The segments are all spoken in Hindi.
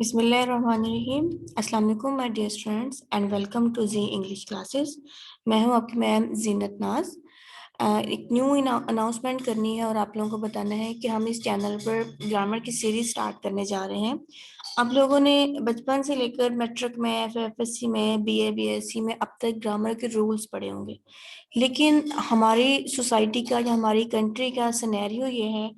बिस्मिल्लाहिर्रहमानिर्रहीम। अस्सलाम वालेकुम my dear students and welcome to G English classes. मैं हूं आपकी मैम जीनत नाज। एक न्यू अनाउंसमेंट करनी है और आप लोगों को बताना है कि हम इस चैनल पर ग्रामर की सीरीज स्टार्ट करने जा रहे हैं। आप लोगों ने बचपन से लेकर मैट्रिक में एफएफएससी में बीए बीएससी में अब तक ग्रामर के रूल्स पढ़े होंगे, लेकिन हमारी सोसाइटी का या हमारी कंट्री का सिनेरियो ये है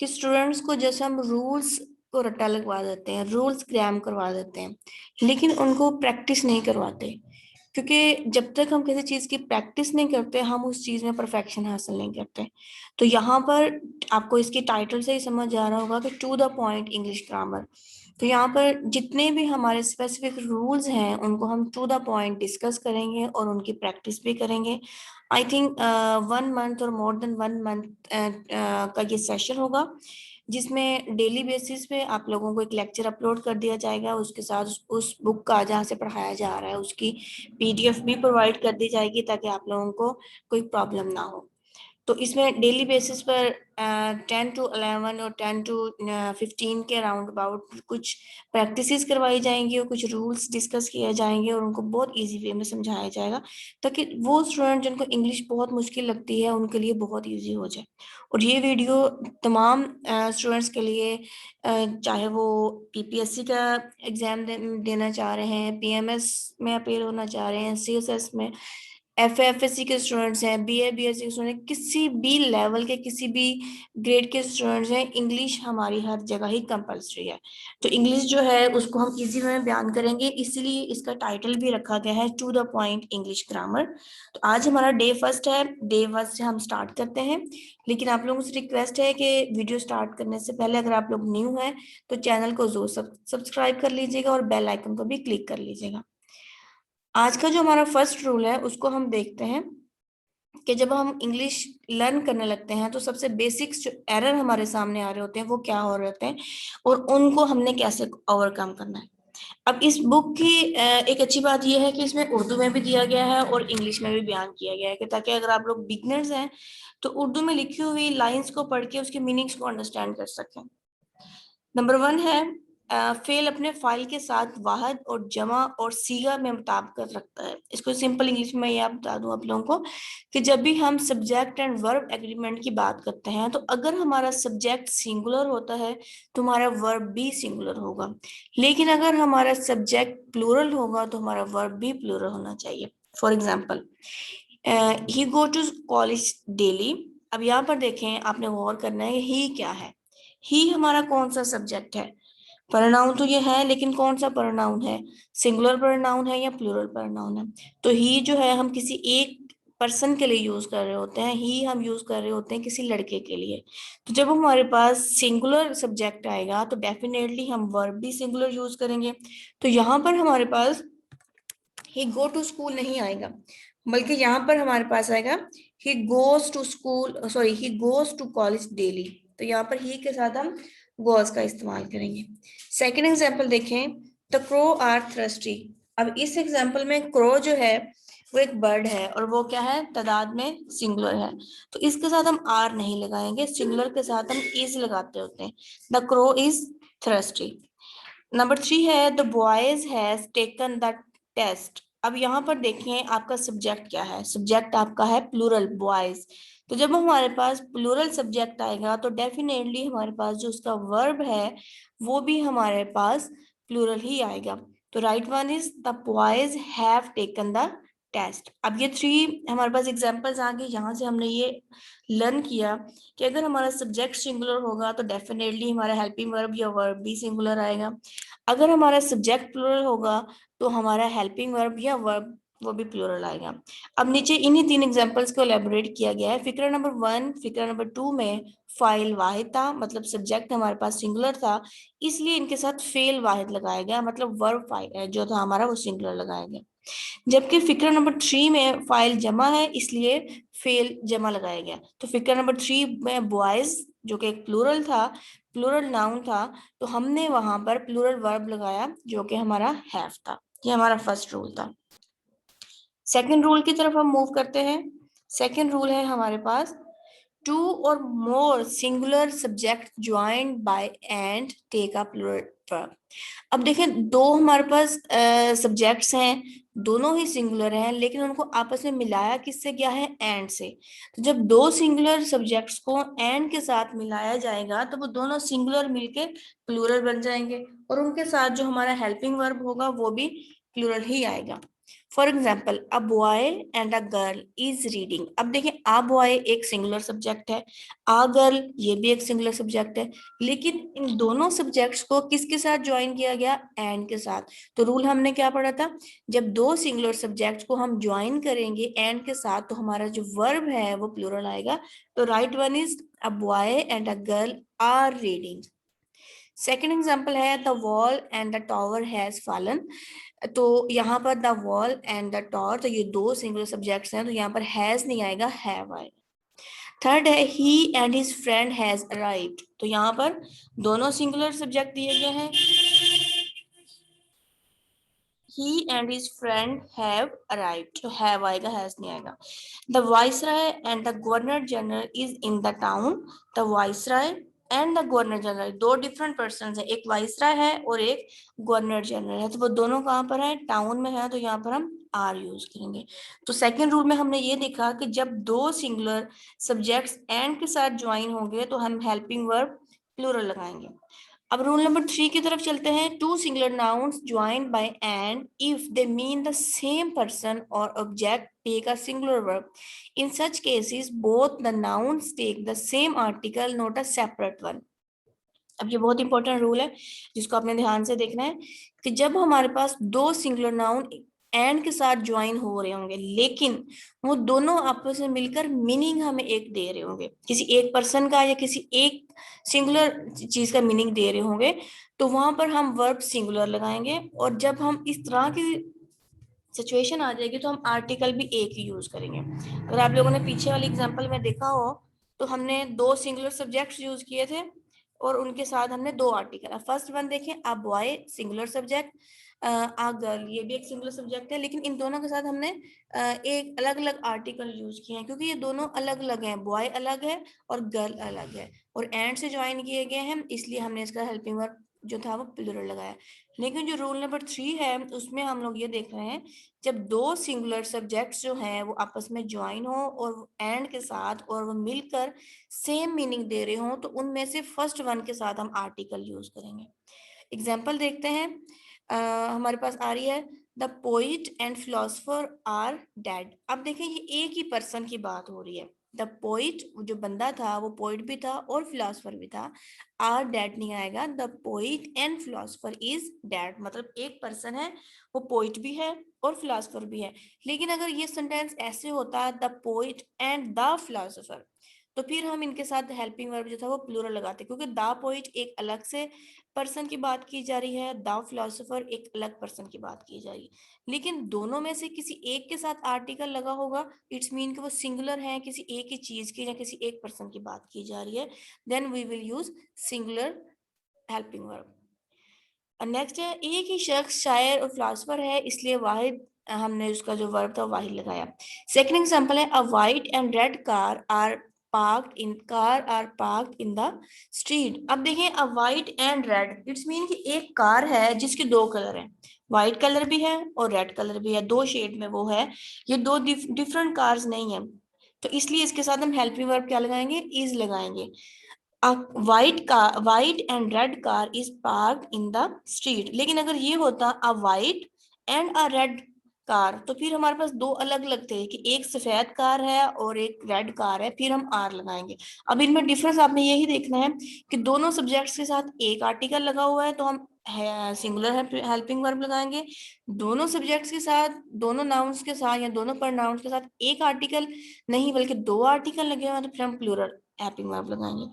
कि स्टूडेंट्स को जैसे हम रूल्स को रट्टा लगवा देते हैं, रूल्स क्रैम करवा देते हैं, लेकिन उनको प्रैक्टिस नहीं करवाते। क्योंकि जब तक हम किसी चीज़ की प्रैक्टिस नहीं करते हम उस चीज़ में परफेक्शन हासिल नहीं करते। तो यहाँ पर आपको इसके टाइटल से ही समझ आ रहा होगा कि to the point English grammar. तो यहाँ पर जितने भी हमारे स्पेसिफिक रूल्स हैं उनको हम टू द पॉइंट डिस्कस करेंगे और उनकी प्रैक्टिस भी करेंगे। आई थिंक 1 मंथ और मोर देन 1 मंथ का ये सेशन होगा, जिसमें डेली बेसिस पे आप लोगों को एक लेक्चर अपलोड कर दिया जाएगा। उसके साथ उस बुक का जहाँ से पढ़ाया जा रहा है उसकी पीडीएफ भी प्रोवाइड कर दी जाएगी, ताकि आप लोगों को कोई प्रॉब्लम ना हो। तो इसमें डेली बेसिस पर 10 to 11 और 10 to 15 के अराउंड अबाउट कुछ प्रैक्टिसेस करवाई जाएंगी और कुछ रूल्स डिस्कस किए जाएंगे और उनको बहुत इजी वे में समझाया जाएगा, ताकि वो स्टूडेंट जिनको इंग्लिश बहुत मुश्किल लगती है उनके लिए बहुत इजी हो जाए। और ये वीडियो तमाम स्टूडेंट्स के लिए, चाहे वो पीपीएससी का एग्जाम देना चाह रहे हैं, पीएमएस में अपीयर होना चाह रहे हैं, सीएसएस में, एफएफएससी के स्टूडेंट्स हैं, बीए बीएससी के स्टूडेंट, किसी भी लेवल के किसी भी ग्रेड के स्टूडेंट्स हैं, इंग्लिश हमारी हर जगह ही कंपलसरी है। तो इंग्लिश जो है उसको हम इजी वे में बयान करेंगे, इसलिए इसका टाइटल भी रखा गया है to the point English grammar. तो आज हमारा डे फर्स्ट है, डे फर्स्ट से हम स्टार्ट करते हैं। लेकिन आप लोगों से रिक्वेस्ट है कि वीडियो स्टार्ट करने से पहले अगर आप लोग न्यू हैं तो चैनल को जरूर सब्सक्राइब कर लीजिएगा और बेल आइकन को भी क्लिक कर लीजिएगा। आज का जो हमारा फर्स्ट रूल है उसको हम देखते हैं कि जब हम इंग्लिश लर्न करने लगते हैं तो सबसे बेसिक्स जो एरर हमारे सामने आ रहे होते हैं वो क्या हो रहे होते हैं और उनको हमने कैसे ओवरकम करना है। अब इस बुक की एक अच्छी बात यह है कि इसमें उर्दू में भी दिया गया है और इंग्लिश में भी बयान किया गया है, कि ताकि अगर आप लोग बिगनर्स हैं तो उर्दू में लिखी हुई लाइंस को पढ़ के उसके मीनिंग्स को अंडरस्टैंड कर सकें। नंबर 1 है फेल अपने फाइल के साथ वाहद और जमा और सीगा में मुताबिकत रखता है। इसको सिंपल इंग्लिश में यह बता दूं आप लोगों को कि जब भी हम सब्जेक्ट एंड वर्ब एग्रीमेंट की बात करते हैं तो अगर हमारा सब्जेक्ट सिंगुलर होता है तो हमारा वर्ब भी सिंगुलर होगा, लेकिन अगर हमारा सब्जेक्ट प्लूरल होगा तो हमारा वर्ब भी प्लूरल होना चाहिए। For example, he go to college daily. अब यहाँ पर देखें, आपने गौर करना है ही क्या है। ही हमारा कौन सा सब्जेक्ट है? प्रोनाउन तो ये है, लेकिन कौन सा प्रोनाउन है? सिंगुलर प्रोनाउन है या प्लूरल प्रोनाउन है? तो ही जो है हम किसी एक पर्सन के लिए यूज कर रहे होते हैं, ही हम यूज कर रहे होते हैं किसी लड़के के लिए। तो जब हमारे पास सिंगुलर सब्जेक्ट आएगा तो डेफिनेटली हम वर्ब भी सिंगुलर यूज करेंगे। तो यहाँ पर हमारे पास ही गो टू स्कूल नहीं आएगा, बल्कि यहाँ पर हमारे पास आएगा he goes to school, sorry he goes to college daily. तो यहाँ पर ही के साथ हम गोज का इस्तेमाल करेंगे। सेकेंड एग्जाम्पल देखें, द क्रो आर थ्रस्टी। अब इस एग्जाम्पल में क्रो जो है वो एक बर्ड है और वो क्या है, तादाद में सिंगुलर है। तो इसके साथ हम आर नहीं लगाएंगे, सिंगुलर के साथ हम इज लगाते होते हैं। The crow is thirsty. Number 3 है the boys has taken the test. अब यहाँ पर देखें आपका सब्जेक्ट क्या है, सब्जेक्ट आपका है प्लूरल बॉयज। तो जब हमारे पास प्लूरल सब्जेक्ट आएगा तो डेफिनेटली हमारे पास जो उसका वर्ब है वो भी हमारे पास प्लूरल ही आएगा। तो right one is the boys have taken the test. अब ये 3 हमारे पास एग्जाम्पल्स आ गए। यहाँ से हमने ये लर्न किया कि अगर हमारा सब्जेक्ट सिंगुलर होगा तो डेफिनेटली हमारा हेल्पिंग वर्ब या वर्ब भी सिंगुलर आएगा। अगर हमारा सब्जेक्ट प्लूरल होगा तो हमारा हेल्पिंग वर्ब या वर्ब वो भी प्लूरल आएगा। अब नीचे इन्हीं 3 एग्जांपल्स को एलेबोरेट किया गया है। फिक्रा नंबर 1, फिक्रा नंबर 2 में फाइल वाहिद था, मतलब सब्जेक्ट हमारे पास सिंगुलर था, इसलिए इनके साथ फेल वाहिद लगाया गया, मतलब वर्ब फाइल जो था हमारा वो सिंगुलर लगाया गया। जबकि फिक्र नंबर 3 में फाइल जमा है इसलिए फेल जमा लगाया गया। तो फिक्र नंबर 3 में बॉयज जो कि एक प्लूरल था, प्लूरल नाउन था, तो हमने वहां पर प्लूरल वर्ब लगाया जो कि हमारा हैव था। ये हमारा फर्स्ट रूल था। सेकंड रूल की तरफ हम मूव करते हैं। सेकंड रूल है हमारे पास two or more singular subject joined by and take a plural verb. अब देखें, दो हमारे पास सब्जेक्ट्स हैं, दोनों ही सिंगुलर हैं, लेकिन उनको आपस में मिलाया किससे गया है? एंड से। तो जब दो सिंगुलर सब्जेक्ट्स को एंड के साथ मिलाया जाएगा तो वो दोनों सिंगुलर मिलके प्लूरल बन जाएंगे, और उनके साथ जो हमारा हेल्पिंग वर्ब होगा वो भी प्लूरल ही आएगा। For example, a boy and a girl is reading. अब देखिए, अ बॉय एक सिंगुलर सब्जेक्ट है, अ गर्ल ये भी एक सिंगुलर सब्जेक्ट है, लेकिन इन दोनों सब्जेक्ट्स को किसके साथ ज्वाइन किया गया? एंड के साथ। तो रूल हमने क्या पढ़ा था? जब दो सिंगुलर सब्जेक्ट्स को हम ज्वाइन करेंगे एंड के साथ तो हमारा जो वर्ब है वो प्लूरल आएगा। तो right one is a boy and a girl are reading. Second example है the wall and the tower has fallen. तो यहाँ पर the wall and the tower, तो ये दो सिंगुलर सब्जेक्ट्स हैं, तो यहाँ पर हैज नहीं आएगा, हैव आएगा। थर्ड है he and his friend has arrived. तो यहाँ पर दोनों सिंगुलर सब्जेक्ट दिए गए हैं, he and his friend have arrived, तो have आएगा, has नहीं आएगा। The viceroy and the governor general is in the town। the viceroy and the governor general दो डिफरेंट पर्सन है, एक वाइसराय है और एक गवर्नर जनरल है, तो वो दोनों कहाँ पर है? टाउन में है, तो यहाँ पर हम आर यूज करेंगे। तो सेकेंड रूल में हमने ये देखा कि जब दो सिंगुलर सब्जेक्ट्स एंड के साथ ज्वाइन होंगे तो हम हेल्पिंग वर्ब प्लूरल लगाएंगे। अब रूल नंबर 3 की तरफ चलते हैं। Two singular nouns joined by and if they mean the same person or object take a singular verb. In such cases both the nouns take the same article not a separate one. अब ये बहुत इंपॉर्टेंट रूल है जिसको आपने ध्यान से देखना है कि जब हमारे पास दो सिंगुलर नाउन एंड के साथ ज्वाइन हो रहे होंगे, लेकिन वो दोनों आपस में मिलकर मीनिंग हमें एक दे रहे होंगे, किसी एक पर्सन का या किसी एक सिंगुलर चीज का मीनिंग दे रहे होंगे, तो वहां पर हम वर्ब सिंगुलर लगाएंगे। और जब हम इस तरह की सिचुएशन आ जाएगी तो हम आर्टिकल भी एक ही यूज करेंगे। अगर आप लोगों ने पीछे वाली एग्जांपल में देखा हो तो हमने दो सिंगुलर सब्जेक्ट्स यूज किए थे और उनके साथ हमने दो आर्टिकल। फर्स्ट वन देखें, a boy singular subject, a girl ये भी एक सिंगुलर सब्जेक्ट है, लेकिन इन दोनों के साथ हमने एक अलग अलग आर्टिकल यूज किए हैं क्योंकि ये दोनों अलग अलग हैं, बॉय अलग है और गर्ल अलग है और एंड से ज्वाइन किए गए हैं, इसलिए हमने इसका हेल्पिंग वर्ब जो था वो प्लूरल लगाया। लेकिन जो रूल नंबर 3 है उसमें हम लोग ये देख रहे हैं, जब दो सिंगुलर सब्जेक्ट्स जो हैं वो आपस में ज्वाइन हो और एंड के साथ और वो मिलकर सेम मीनिंग दे रहे हो तो उनमें से फर्स्ट वन के साथ हम आर्टिकल यूज करेंगे। एग्जाम्पल देखते हैं। हमारे पास आ रही है the poet and philosopher are dead. अब देखें, ये एक ही पर्सन की बात हो रही है। द पोइट जो बंदा था वो पोइट भी था और फिलोसफर भी था। आर डेड नहीं आएगा, the poet and philosopher is dead, मतलब एक पर्सन है वो पोइट भी है और फिलोसफर भी है। लेकिन अगर ये सेंटेंस ऐसे होता the poet and the philosopher, तो फिर हम इनके साथ हेल्पिंग वर्ब जो था वो प्लूरल लगाते, क्योंकि द पोइट एक अलग से पर्सन की बात की जा रही है, द फिलोसोफर एक अलग पर्सन की बात की जा रही है। लेकिन दोनों में से किसी एक के साथ आर्टिकल लगा होगा, इट्स मीन कि वो सिंगुलर है, किसी एक ही चीज की या किसी एक पर्सन की बात की जा रही है, then we will use singular helping verb. Next है, एक ही शख्स शायर और फिलोसफर है इसलिए वाहिद, हमने उसका जो वर्ब था वाहिद लगाया। सेकंड एग्जांपल है, a white and red car are parked in the street. अब देखें, a white and red it's mean कि एक कार है जिसके दो कलर हैं, व्हाइट कलर भी है और रेड कलर भी है, दो शेड में वो है, ये दो डिफरेंट कार्स नहीं है, तो इसलिए इसके साथ हम हेल्पिंग वर्ब क्या लगाएंगे? इज लगाएंगे। A white and red car is parked in the street। लेकिन अगर ये होता a white and a red car, तो फिर हमारे पास दो अलग अलग थे कि एक सफेद कार है और एक रेड कार है, फिर हम आर लगाएंगे। अब इनमें डिफरेंस आपने यही देखना है कि दोनों सब्जेक्ट्स के साथ एक आर्टिकल लगा हुआ है तो हम सिंगुलर हेल्पिंग वर्ब लगाएंगे। दोनों सब्जेक्ट्स के साथ, दोनों नाउन्स के साथ या दोनों प्रोनाउंस के साथ एक आर्टिकल नहीं बल्कि दो आर्टिकल लगे हुए हैं तो फिर हम प्लूरल हेल्पिंग वर्ब लगाएंगे।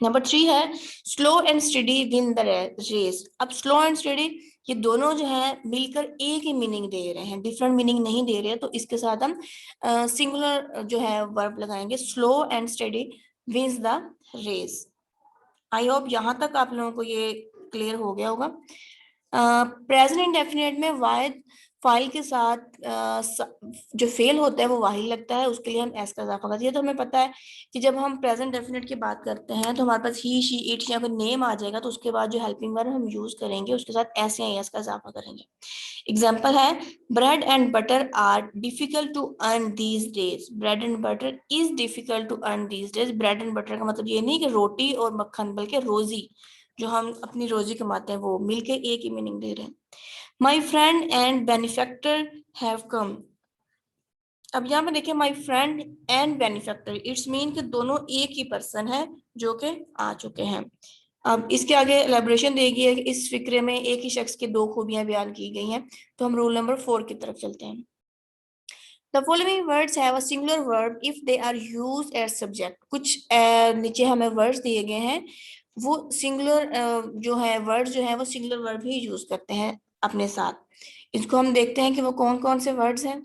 नंबर 3 है, slow and steady win the race. अब स्लो एंड स्टडी ये दोनों जो है मिलकर एक ही मीनिंग दे रहे हैं, डिफरेंट मीनिंग नहीं दे रहे हैं, तो इसके साथ हम सिंगुलर जो है वर्ब लगाएंगे, slow and steady wins the race. I hope यहाँ तक आप लोगों को ये क्लियर हो गया होगा। प्रेजेंट इंडेफिनिट में वाइड फाइल के साथ जो फेल होता है वो वाहिल लगता है, उसके लिए हम एस का इजाफा करते हैं। तो हमें पता है कि जब हम प्रेजेंट डेफिनेट की बात करते हैं तो हमारे पास ही, शी, इट या कोई नेम आ जाएगा, तो उसके बाद जो हेल्पिंग वर्ब हम यूज करेंगे उसके साथ एस या एस का इजाफा करेंगे। एग्जाम्पल है, bread and butter are difficult to earn these days. Bread and butter is difficult to earn these days. Bread and butter का मतलब ये नहीं कि रोटी और मक्खन, बल्कि रोजी, जो हम अपनी रोजी कमाते हैं, वो मिलके एक ही मीनिंग दे रहे हैं। My friend and benefactor have come. अब यहाँ पे देखिए, my friend and benefactor, it's mean कि दोनों एक ही पर्सन है जो कि आ चुके हैं। अब इसके आगे एलेबोरेशन देगी है कि इस फिक्रे में एक ही शख्स की दो खूबियां बयान की गई हैं। तो हम रूल नंबर 4 की तरफ चलते हैं। The following words have a singular verb if they are used as subject। कुछ नीचे हमें वर्ड्स दिए गए हैं, वो सिंगुलर जो है वर्ड्स जो है वो सिंगुलर वर्ब ही यूज करते हैं अपने साथ। इसको हम देखते हैं कि वो कौन कौन से वर्ड्स हैं।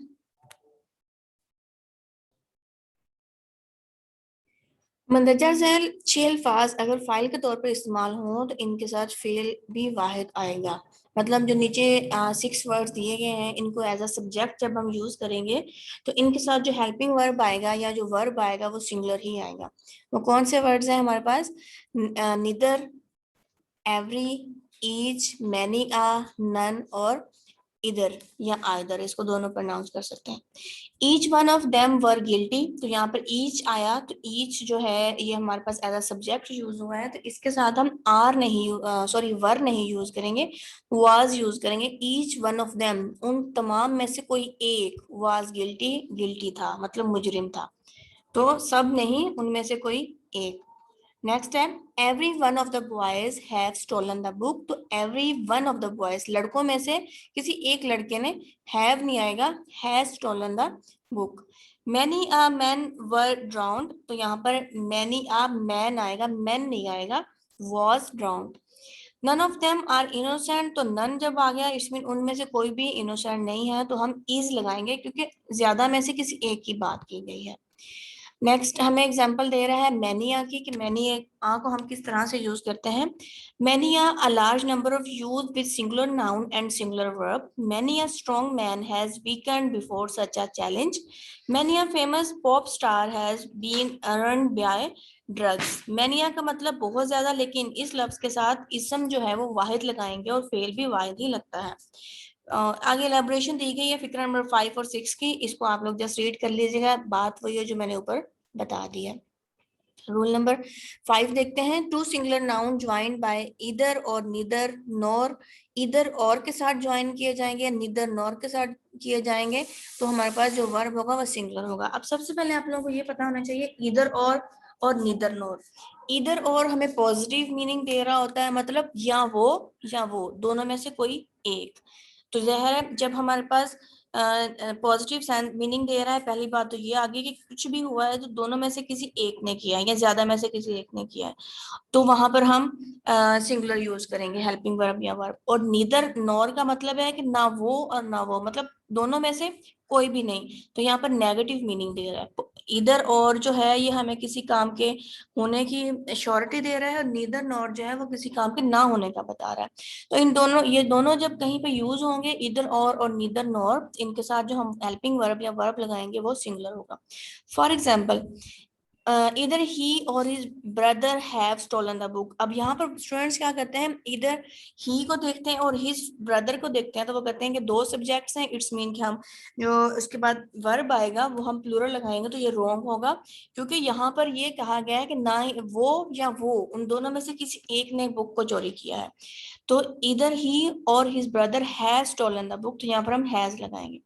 मंदरजा झैल छह अल्फाज अगर फाइल के तौर पर इस्तेमाल हो तो इनके साथ फेल भी वाहिद आएगा। मतलब जो नीचे 6 वर्ड्स दिए गए हैं, इनको एज अ सब्जेक्ट जब हम यूज करेंगे तो इनके साथ जो हेल्पिंग वर्ब आएगा या जो वर्ब आएगा वो सिंगुलर ही आएगा। वो कौन से वर्ड्स हैं हमारे पास? निदर, एवरी, ईच, मैनी, नन और इधर या आइदर, इसको दोनों प्रोनाउंस कर सकते हैं। Each one of them were guilty, तो यहाँ पर ईच आया तो ईच जो है ये हमारे पास एज अ सब्जेक्ट यूज हुआ है, तो इसके साथ हम आर नहीं, सॉरी वर नहीं यूज करेंगे, वाज यूज करेंगे। ईच वन ऑफ देम, उन तमाम में से कोई एक, वाज गिल्टी, गिल्टी था मतलब मुजरिम था, तो सब नहीं, उनमें से कोई एक। नेक्स्ट है, every one of the boys have stolen the book, तो every one of the boys, लड़कों में से किसी एक लड़के ने, हैव नहीं आएगा, has stolen the book. Many a man were drowned, तो यहाँ पर मैनी आ मैन आएगा, मैन नहीं आएगा, was drowned. None of them are innocent, तो नन जब आ गया इसमें उनमें से कोई भी इनोसेंट नहीं है, तो हम इज लगाएंगे क्योंकि ज्यादा में से किसी एक की बात की गई है। नेक्स्ट हमें एग्जांपल दे रहा है मैनिया की, कि मैनिया आ को हम किस तरह से यूज करते हैं। Many a a large number of use with singular noun and singular verb. Many a strong man has weakened before such a challenge. Many a famous pop star has been earned by drugs. Many a का मतलब बहुत ज्यादा, लेकिन इस लफ्ज के साथ इसम जो है वो वाहिद लगाएंगे और फेल भी वाहिद ही लगता है। आगे एलेबोरेशन दी गई है फिक्र नंबर 5 और 6 की, इसको आप लोग जस्ट रीड कर लीजिएगा, बात वही है जो मैंने ऊपर बता दी है। रूल नंबर 5 देखते हैं, two singular noun joined by either और नीदर नॉर। ईदर और के साथ ज्वाइन किए जाएंगे, नीदर नॉर के साथ किए जाएंगे, तो हमारे पास जो वर्ब होगा वह सिंगुलर होगा। अब सबसे पहले आप लोगों को ये पता होना चाहिए, ईदर और नीदर नॉर। ईदर और हमें पॉजिटिव मीनिंग दे रहा होता है, मतलब या वो दोनों में से कोई एक। तो जहर जब हमारे पास पॉजिटिव मीनिंग दे रहा है, पहली बात तो ये आ गई कि कुछ भी हुआ है तो दोनों में से किसी एक ने किया है या ज्यादा में से किसी एक ने किया है, तो वहां पर हम सिंगुलर यूज करेंगे हेल्पिंग वर्ब या वर्ब। और नीदर नॉर का मतलब है कि ना वो और ना वो, मतलब दोनों में से कोई भी नहीं, तो यहाँ पर नेगेटिव मीनिंग दे रहा है। इधर और जो है ये हमें किसी काम के होने की श्योरिटी दे रहा है, और नीदर नॉर जो है वो किसी काम के ना होने का बता रहा है। तो इन दोनों, ये दोनों जब कहीं पे यूज होंगे, इधर और नीदर नॉर, इनके साथ जो हम हेल्पिंग वर्ब या वर्ब लगाएंगे वो सिंगुलर होगा। For example, either he or his brother have stolen the book. अब यहाँ पर स्टूडेंट्स क्या करते हैं, इधर ही को देखते हैं और हिज ब्रदर को देखते हैं, तो वो कहते हैं कि दो सब्जेक्ट्स हैं, इट्स मीन कि हम जो उसके बाद वर्ब आएगा वो हम प्लूरल लगाएंगे, तो ये रॉन्ग होगा, क्योंकि यहाँ पर ये कहा गया है कि ना ही वो या वो, उन दोनों में से किसी एक ने बुक को चोरी किया है। तो इधर he or his brother has stolen the book, तो यहाँ पर हम हैज लगाएंगे।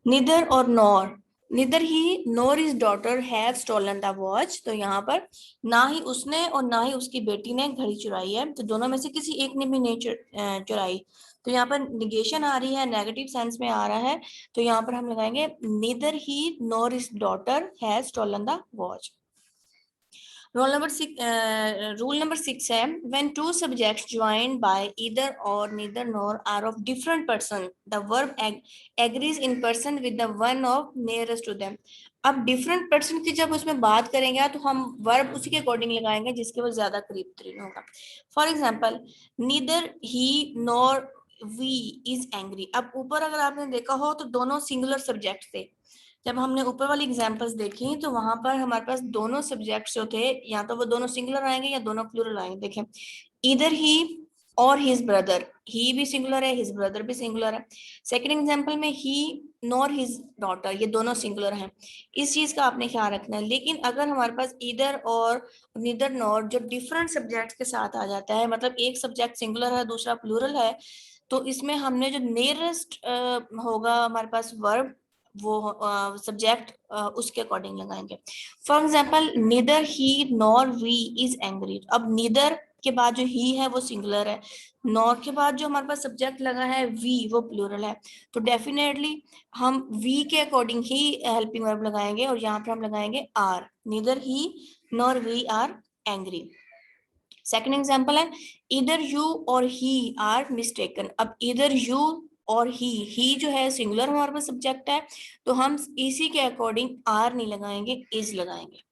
निदर और nor, neither he nor his daughter have stolen the watch, तो यहाँ पर ना ही उसने और ना ही उसकी बेटी ने घड़ी चुराई है, तो दोनों में से किसी एक ने भी नहीं चुराई, तो यहाँ पर निगेशन आ रही है, नेगेटिव सेंस में आ रहा है, तो यहाँ पर हम लगाएंगे neither he nor his daughter has stolen the watch. Rule number 6 है, when two subjects joined by either or neither nor are of different person, the verb agrees in person with the one of nearest to them। अब डिफरेंट पर्सन की जब उसमें बात करेंगे तो हम वर्ब उसी के अकॉर्डिंग लगाएंगे जिसके वो ज्यादा करीब तरीन होगा। For example, neither he nor we is angry. अब ऊपर अगर आपने देखा हो तो दोनों सिंगुलर सब्जेक्ट थे। जब हमने ऊपर वाली एग्जांपल्स देखी तो वहां पर हमारे पास दोनों सब्जेक्ट्स जो थे, या तो वो दोनों सिंगुलर आएंगे या दोनों प्लूरल आएंगे। देखें, इधर ही और हिज ब्रदर, ही भी सिंगुलर है, हिज ब्रदर भी सिंगुलर है। सेकंड एग्जांपल में ही नॉर हिज डॉटर, ये दोनों सिंगुलर हैं। इस चीज का आपने ख्याल रखना है। लेकिन अगर हमारे पास इधर और नीदर नॉर जो डिफरेंट सब्जेक्ट के साथ आ जाता है, मतलब एक सब्जेक्ट सिंगुलर है दूसरा प्लूरल है, तो इसमें हमने जो नियरेस्ट होगा हमारे पास वर्ब, वो सब्जेक्ट उसके अकॉर्डिंग लगाएंगे। For example, neither he nor we is angry. अब नीदर के बाद जो ही है वो सिंगुलर है, नॉर के बाद जो हमारे पास सब्जेक्ट लगा है वी वो प्लूरल है, तो डेफिनेटली हम वी के अकॉर्डिंग ही हेल्पिंग वर्ब लगाएंगे, और यहाँ पर हम लगाएंगे are. Neither he nor we are angry. Second example है, इधर यू और ही आर मिस्टेकन। अब इधर यू और ही जो है सिंगुलर हमारे पास सब्जेक्ट है, तो हम इसी के अकॉर्डिंग आर नहीं लगाएंगे, इज लगाएंगे।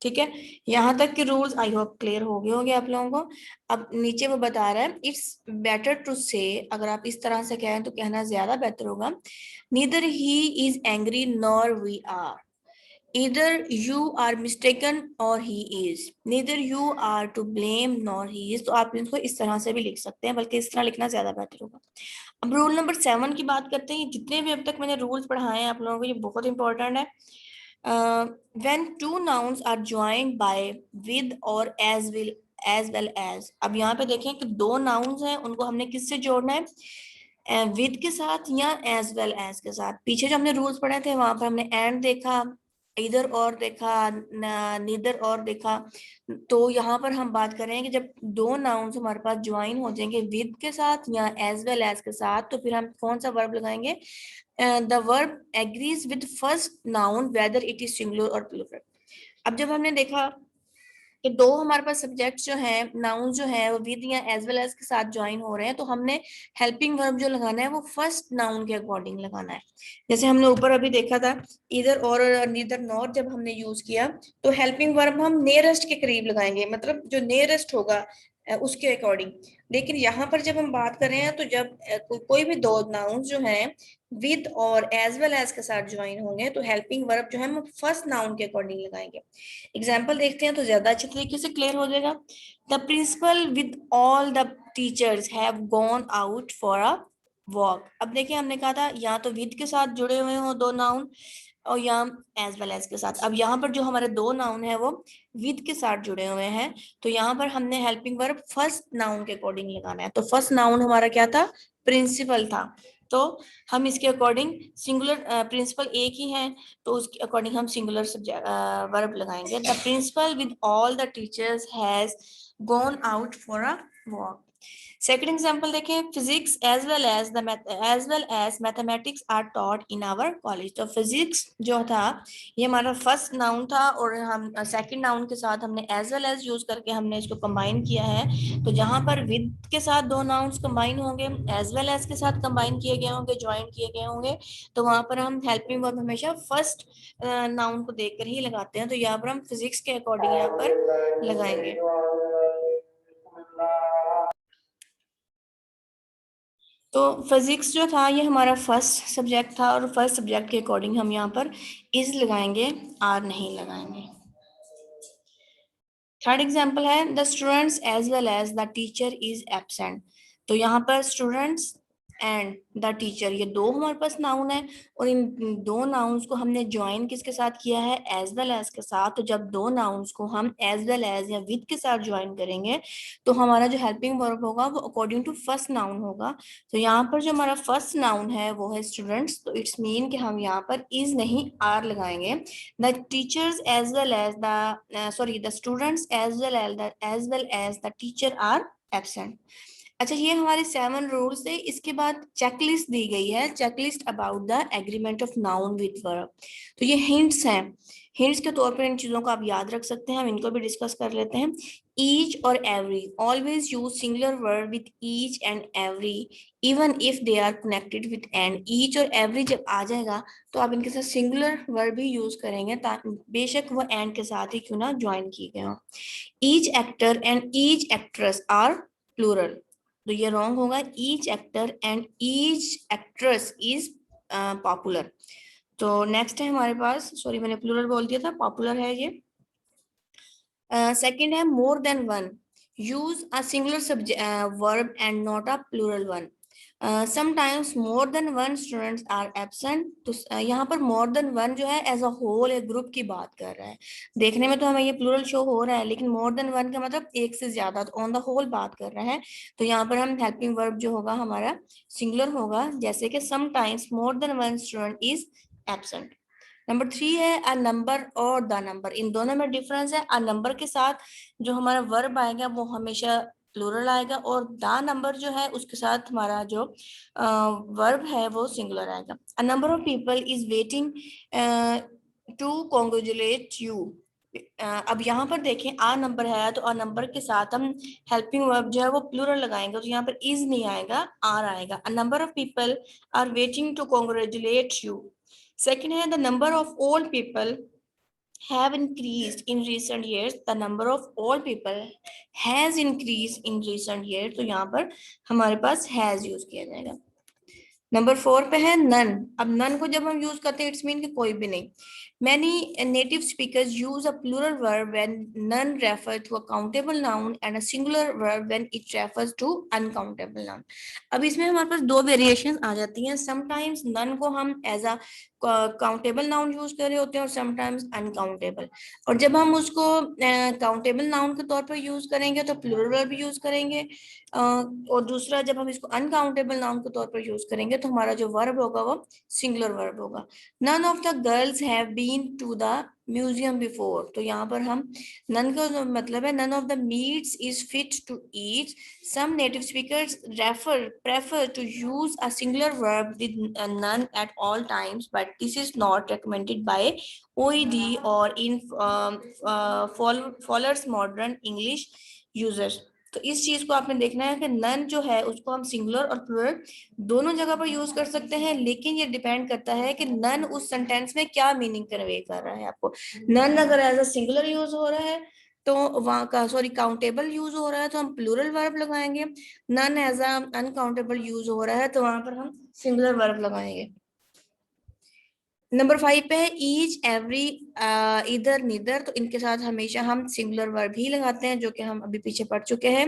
ठीक है, यहाँ तक के रूल्स आई होप क्लियर हो गए होंगे आप लोगों को। अब नीचे वो बता रहा है, इट्स बेटर टू से, अगर आप इस तरह से कहें तो कहना ज्यादा बेहतर होगा, neither he is angry nor we are. Either you are mistaken or he is. Neither you are to blame nor he is. तो आप इसको इस तरह से भी लिख सकते हैं, बल्कि इस तरह लिखना ज्यादा बेहतर होगा। अब रूल नंबर 7 की बात करते हैं। जितने भी अब तक मैंने रूल्स पढ़ाए हैं आप लोगों को, ये बहुत इंपॉर्टेंट है। When two nouns are joined by with or as well as। अब यहाँ पे देखें कि दो nouns हैं, उनको हमने किससे जोड़ना है, विद के साथ या एज वेल एज के साथ। पीछे जो हमने रूल्स पढ़े थे वहां पर हमने एंड देखा, इधर और देखा, नीदर और देखा। तो यहाँ पर हम बात कर रहे हैं कि जब दो नाउन्स हमारे पास ज्वाइन हो जाएंगे विद के साथ या एज वेल एज के साथ, तो फिर हम कौन सा वर्ब लगाएंगे, the verb agrees with first noun whether it is singular और प्लूरल। अब जब हमने देखा कि दो हमारे पास सब्जेक्ट जो है, नाउन जो है वो विद या एज वेल एज के साथ ज्वाइन हो रहे हैं, तो हमने हेल्पिंग वर्ब जो लगाना है वो फर्स्ट नाउन के अकॉर्डिंग लगाना है। जैसे हमने ऊपर अभी देखा था, इधर और नीदर नॉर जब हमने यूज किया, तो हेल्पिंग वर्ब हम नियरेस्ट के करीब लगाएंगे, मतलब जो नियरेस्ट होगा उसके अकॉर्डिंग। लेकिन यहाँ पर जब हम बात कर रहे हैं, तो जब कोई भी दो नाउन जो है विद और एज वेल एज के साथ ज्वाइन होंगे, तो हेल्पिंग वर्ब जो है हम फर्स्ट नाउन के अकॉर्डिंग लगाएंगे। एग्जाम्पल देखते हैं तो ज्यादा अच्छे तरीके से क्लियर हो जाएगा। The principal with all the teachers have gone out for a walk. अब देखिए, हमने कहा था या तो विद के साथ जुड़े हुए हो दो नाउन, और यहाँ एज वेल एज के साथ। अब यहाँ पर जो हमारे दो नाउन है वो विद के साथ जुड़े हुए हैं, तो यहाँ पर हमने हेल्पिंग वर्ब फर्स्ट नाउन के अकॉर्डिंग लगाना है। तो फर्स्ट नाउन हमारा क्या था, प्रिंसिपल था, तो हम इसके अकॉर्डिंग सिंगुलर, प्रिंसिपल एक ही है तो उसके अकॉर्डिंग हम सिंगुलर सब्जेक्ट वर्ब लगाएंगे। The principal with all the teachers has gone out for a walk. Second example देखें, physics as well as mathematics are taught in our college. तो फिजिक्स जो था ये हमारा फर्स्ट नाउन था, और हम सेकंड नाउन के साथ हमने एज वेल एज यूज करके हमने इसको कंबाइन किया है। तो जहां पर विद के साथ दो नाउन्स कंबाइन होंगे, एज वेल एज के साथ कंबाइन किए गए होंगे, ज्वाइन किए गए होंगे, तो वहां पर हम हेल्पिंग वर्ब हमेशा फर्स्ट नाउन को देखकर ही लगाते हैं। तो यहाँ पर हम फिजिक्स के अकॉर्डिंग यहाँ पर लगाएंगे। तो फिजिक्स जो था ये हमारा फर्स्ट सब्जेक्ट था, और फर्स्ट सब्जेक्ट के अकॉर्डिंग हम यहाँ पर इज लगाएंगे, आर नहीं लगाएंगे। थर्ड एग्जाम्पल है, the students as well as the teacher is absent. तो यहाँ पर स्टूडेंट्स एंड द टीचर ये दो हमारे पास नाउन है, और इन दो नाउन्स को हमने ज्वाइन किसके साथ किया है, एज वेल एज के साथ। तो जब दो नाउन्स को हम एज वेल एज या विद के साथ ज्वाइन करेंगे, तो हमारा जो हेल्पिंग वर्ब होगा वो अकॉर्डिंग टू फर्स्ट नाउन होगा। तो यहाँ पर जो हमारा फर्स्ट नाउन है वो है स्टूडेंट्स, तो इट्स मीन कि हम यहाँ पर इज नहीं आर लगाएंगे। The teachers as well as the students as well as the teacher are absent। अच्छा, ये हमारे 7 रूल्स है। इसके बाद चेकलिस्ट दी गई है, checklist about the agreement of noun with verb. तो ये हिंट्स हैं, हिंट्स के तौर पर इन चीजों को आप याद रख सकते हैं। हम इनको भी डिस्कस कर लेते हैं। ईच और every, always use singular verb with each and every even if they are connected with and. Each और एवरी जब आ जाएगा तो आप इनके साथ सिंगुलर वर्ब ही यूज करेंगे, बेशक वो एंड के साथ ही क्यों ना ज्वाइन किए गए हो। Each actor and each actress are plural. तो ये रॉन्ग होगा, each actor and each actress is popular. तो नेक्स्ट है हमारे पास, सॉरी मैंने प्लूरल बोल दिया था, पॉपुलर है ये। सेकंड है more than one, use a singular subject verb and not a plural one. Sometimes more than one students are absent. तो यहाँ पर मोर देन वन जो है एज अ होल एक ग्रुप की बात कर रहा है। देखने में तो हमें ये प्लूरल शो हो रहा है, लेकिन मोर देन वन का मतलब एक से ज्यादा, तो ऑन द होल बात कर रहा है। तो यहाँ पर हम हेल्पिंग वर्ब जो होगा हमारा सिंगुलर होगा, जैसे कि sometimes more than one student is absent. Number 3 है अ नंबर और द नंबर, इन दोनों में डिफरेंस है। अ नंबर के साथ जो हमारा वर्ब आएगा वो हमेशा प्लूरल आएगा, और द नंबर जो है उसके साथ हमारा जो वर्ब है वो सिंगुलर आएगा। A number of people is waiting to congratulate you. अब यहाँ पर देखें आ नंबर है, तो आ नंबर के साथ हम हेल्पिंग वर्ब जो है वो प्लूरल लगाएंगे, तो यहाँ पर इज नहीं आएगा, आर आएगा। A number of people are waiting to congratulate you. Second है the number of old people have increased in recent years। the number of old people has increased in recent years। तो यहाँ पर हमारे पास has यूज किया जाएगा। नंबर 4 पे है नन। अब नन को जब हम यूज करते हैं इट्स मीन कि कोई भी नहीं। Many native speakers use a plural verb when none refer to a countable noun and a singular verb when it refers to uncountable noun। अब इसमें हमारे पास दो वेरिएशन आ जाती हैं। समटाइम्स नन को हम as a countable noun use कर रहे होते हैं और समटाइम्स अनकाउंटेबल। और जब हम उसको काउंटेबल नाउन के तौर पर यूज करेंगे तो प्लूरल वर्ब यूज करेंगे, और दूसरा जब हम इसको अनकाउंटेबल नाउन के तौर पर यूज करेंगे तो हमारा जो वर्ब होगा वो सिंगुलर वर्ब होगा। None of the girls have been to the museum before. तो यहाँ पर हम नन का जो मतलब है none of the meats is fit to eat. Some native speakers prefer to use a singular verb with none at all times, but this is not recommended by OED or in followers modern English users। तो इस चीज को आपने देखना है कि नन जो है उसको हम सिंगुलर और प्लूरल दोनों जगह पर यूज कर सकते हैं, लेकिन ये डिपेंड करता है कि नन उस सेंटेंस में क्या मीनिंग कन्वे कर रहा है आपको। नन अगर एज अ सिंगुलर यूज हो रहा है तो वहां का सॉरी काउंटेबल यूज हो रहा है तो हम प्लूरल वर्ब लगाएंगे। None as a uncountable use हो रहा है तो वहां पर हम सिंगुलर वर्ब लगाएंगे। नंबर 5 पे है ईच एवरी इधर निदर। तो इनके साथ हमेशा हम सिंगुलर वर्ब ही लगाते हैं, जो कि हम अभी पीछे पढ़ चुके हैं।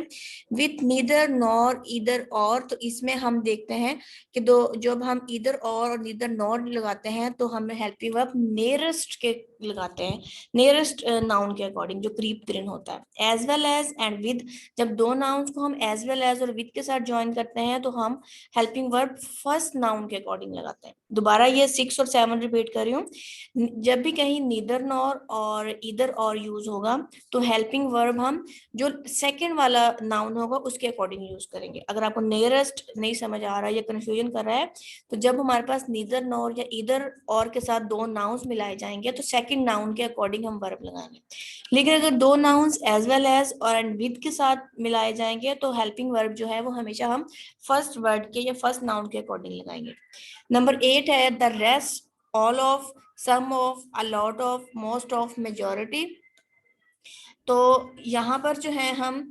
विथ नीदर नॉर इधर और, तो इसमें हम देखते हैं कि दो जब हम इधर और नीदर नॉर लगाते हैं तो हम हेल्पिंग वर्ब नियरेस्ट के लगाते हैं, नियरेस्ट नाउन के अकॉर्डिंग जो करीब तरीन होता है। As well as and with, जब दो नाउन्स को हम एज वेल एज और विद के साथ ज्वाइन करते हैं तो हम हेल्पिंग वर्ब फर्स्ट नाउन के अकॉर्डिंग लगाते हैं। दोबारा ये 6 और 7 रिपीट कर रही हूँ। जब भी कहीं नीदर नॉर और इधर और यूज होगा तो हेल्पिंग वर्ब हम जो सेकंड वाला नाउन होगा उसके अकॉर्डिंग यूज करेंगे। अगर आपको नियरेस्ट नहीं समझ आ रहा है या कंफ्यूजन कर रहा है तो जब हमारे पास नीदर नॉर या इधर और के साथ दो नाउन्स मिलाए जाएंगे तो सेकंड नाउन के अकॉर्डिंग हम वर्ब लगाएंगे। लेकिन अगर दो नाउन्स एज वेल एज और विद के साथ मिलाए जाएंगे तो हेल्पिंग वर्ब जो है वो हमेशा हम फर्स्ट वर्ड के या फर्स्ट नाउन के अकॉर्डिंग लगाएंगे। नंबर 8 है the rest, all of, some of, a lot of, most of, majority. तो यहाँ पर जो है हम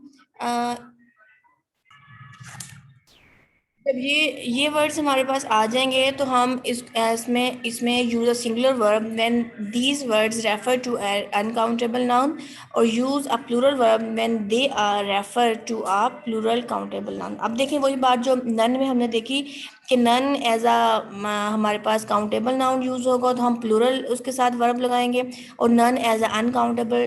जब ये वर्ड्स हमारे पास आ जाएंगे तो हम इसमें use a singular verb when these words refer to uncountable noun, और use a plural verb when they are refer to a plural countable noun. अब देखें वही बात जो नन में हमने देखी कि नन एज अ हमारे पास काउंटेबल नाउन यूज होगा तो हम प्लूरल उसके साथ वर्ब लगाएंगे, और none as a uncountable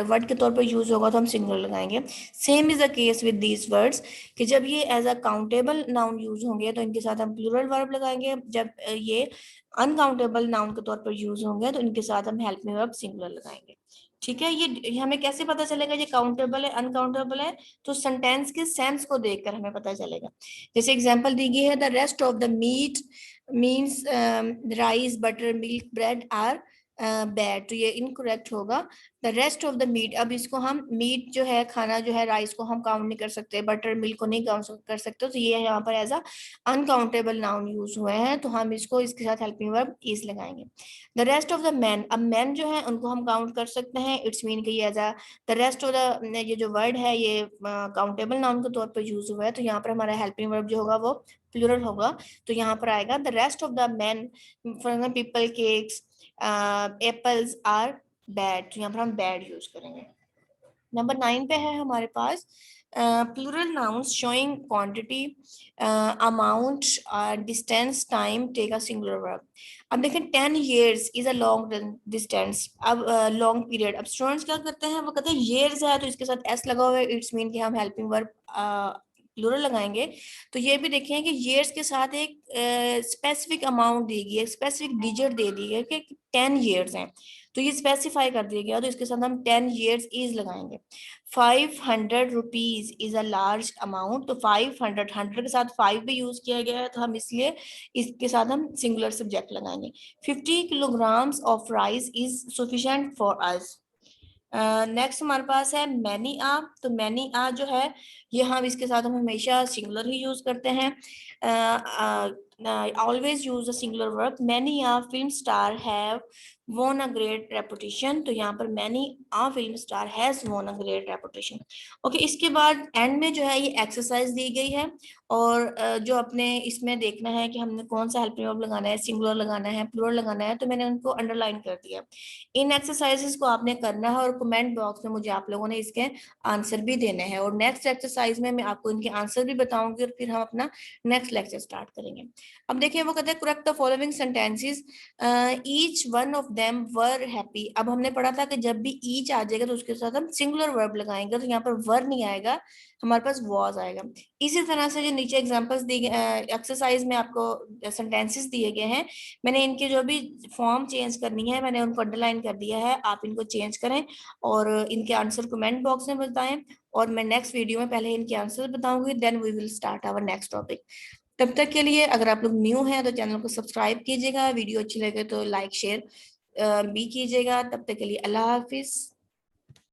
word के तौर पर यूज होगा तो हम सिंगुलर लगाएंगे। Same is the case with these words कि जब ये as a countable noun use होंगे तो इनके साथ हम प्लूरल वर्ब लगाएंगे, जब ये अनकाउंटेबल नाउन के तौर पर यूज होंगे तो इनके साथ हम हेल्पिंग वर्ब सिंगुलर लगाएंगे। ठीक है, ये हमें कैसे पता चलेगा ये काउंटेबल है अनकाउंटेबल है? तो सेंटेंस के सेंस को देखकर हमें पता चलेगा। जैसे एग्जांपल दी गई है the rest of the meat means rice butter milk bread are bad, तो ये इनकरेक्ट होगा। The rest of the meat, अब इसको हम मीट जो है खाना जो है राइस को हम काउंट नहीं कर सकते, बटर मिल्क को नहीं काउंट कर सकते, तो ये यहाँ पर as a uncountable noun use हुए हैं, तो हम इसको इसके साथ हेल्पिंग वर्ब इज लगाएंगे। The rest of the man, अब मैन जो है उनको हम काउंट कर सकते हैं, इट्स मीन कि ये as a the rest of the, ये जो वर्ड है ये काउंटेबल नाउन के तौर पर यूज हुआ है, तो यहाँ पर हमारा हेल्पिंग वर्ब जो होगा वो प्लूरल होगा, तो यहाँ पर आएगा the rest of the man, for example people, cakes, apples are bad, तो यहाँ पर हम बैड यूज करेंगे। नंबर 9 पे है हमारे पास plural nouns showing quantity, amount, distance, time, take a singular verb. अब देखें 10 years is a long distance, अब लॉन्ग पीरियड, अब स्टूडेंट्स क्या करते हैं, वो कहते हैं years है तो इसके साथ s लगा हुआ है, इट्स मीन कि हम हेल्पिंग वर्ब प्लूरल लगाएंगे। तो ये भी देखें कि years के साथ एक स्पेसिफिक अमाउंट दी गई है, स्पेसिफिक डिजिट दे दी है कि 10 years हैं, तो ये स्पेसिफाई कर दिया गया, तो इसके साथ हम 10 years इज लगाएंगे। 500 rupees is a large amount, तो 500, 100 के साथ 5 भी यूज किया गया है, तो हम इसलिए इसके साथ हम सिंगुलर सब्जेक्ट लगाएंगे। 50 kilograms of rice is sufficient for us. Next हमारे पास है मैनी आ, तो मैनी आ जो है ये हम इसके साथ हम हमेशा सिंगुलर ही यूज करते हैं, always use a singular verb. Many a film star have won a great reputation, तो यहाँ पर many a film star has won a great reputation। Okay, इसके बाद एंड में जो है ये एक्सरसाइज दी गई है, और जो अपने इसमें देखना है कि हमने कौन सा हेल्पिंग वर्ब लगाना है, सिंगुलर लगाना है, प्लूरल लगाना है, तो मैंने उनको अंडरलाइन कर दिया। इन एक्सरसाइजेस को आपने करना है और कमेंट बॉक्स में मुझे आप लोगों ने इसके आंसर भी देने हैं, और नेक्स्ट एक्सरसाइज में मैं आपको इनके आंसर भी बताऊंगी, और फिर हम अपना नेक्स्ट लेक्चर स्टार्ट करेंगे। अब देखिए वो कहते हैं correct the following sentences, each one of them were happy. अब हमने पढ़ा था कि जब भी ईच आ जाएगा तो उसके साथ हम सिंगुलर वर्ब लगाएंगे, तो यहाँ पर वर नहीं आएगा, हमारे पास वॉज आएगा। इसी तरह से जो नीचे एग्जांपल्स दिए एक्सरसाइज में आपको सेंटेंसेस दिए गए हैं, मैंने इनके जो भी फॉर्म चेंज करनी है मैंने उनको अंडरलाइन कर दिया है, आप इनको चेंज करें और इनके आंसर कमेंट बॉक्स में बताएं, और मैं नेक्स्ट वीडियो में पहले इनके आंसर बताऊंगी, then we will start our next topic. तब तक के लिए अगर आप लोग न्यू हैं तो चैनल को सब्सक्राइब कीजिएगा, वीडियो अच्छी लगे तो लाइक शेयर भी कीजिएगा। तब तक के लिए अल्लाह हाफिज।